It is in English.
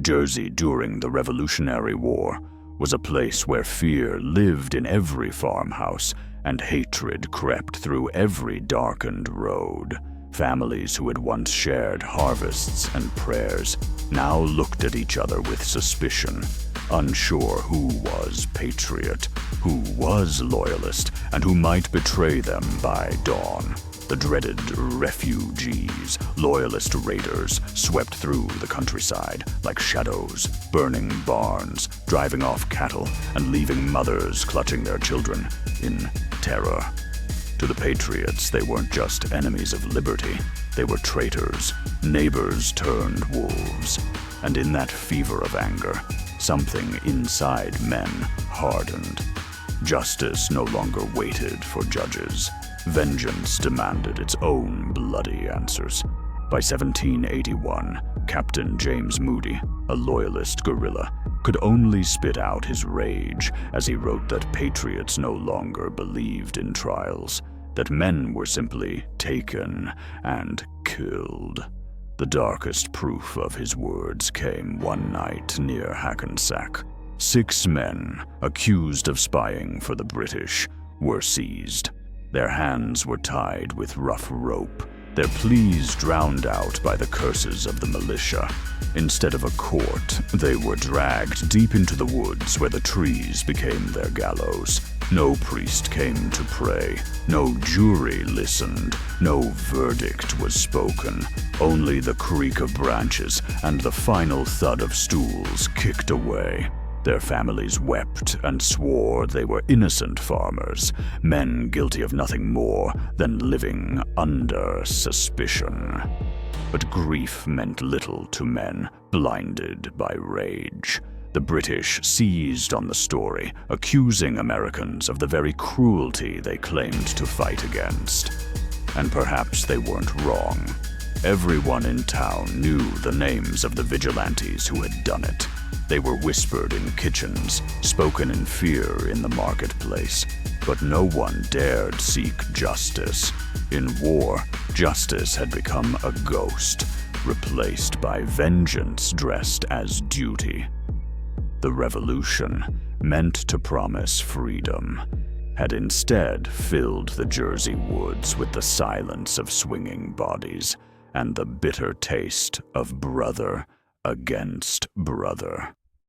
Jersey during the Revolutionary War was a place where fear lived in every farmhouse and hatred crept through every darkened road. Families who had once shared harvests and prayers now looked at each other with suspicion, unsure who was patriot, who was loyalist, and who might betray them by dawn. The dreaded refugees, loyalist raiders, swept through the countryside like shadows, burning barns, driving off cattle, and leaving mothers clutching their children in terror. To the Patriots, they weren't just enemies of liberty. They were traitors, neighbors turned wolves. And in that fever of anger, something inside men hardened. Justice no longer waited for judges. Vengeance demanded its own bloody answers. By 1781, Captain James Moody, a loyalist guerrilla, could only spit out his rage as he wrote that patriots no longer believed in trials, that men were simply taken and killed. The darkest proof of his words came one night near Hackensack. 6 men, accused of spying for the British, were seized. Their hands were tied with rough rope, their pleas drowned out by the curses of the militia. Instead of a court, they were dragged deep into the woods where the trees became their gallows. No priest came to pray, no jury listened, no verdict was spoken. Only the creak of branches and the final thud of stools kicked away. Their families wept and swore they were innocent farmers, men guilty of nothing more than living under suspicion. But grief meant little to men blinded by rage. The British seized on the story, accusing Americans of the very cruelty they claimed to fight against. And perhaps they weren't wrong. Everyone in town knew the names of the vigilantes who had done it. They were whispered in kitchens, spoken in fear in the marketplace, but no one dared seek justice. In war, justice had become a ghost, replaced by vengeance dressed as duty. The revolution, meant to promise freedom, had instead filled the Jersey woods with the silence of swinging bodies and the bitter taste of brother against brother.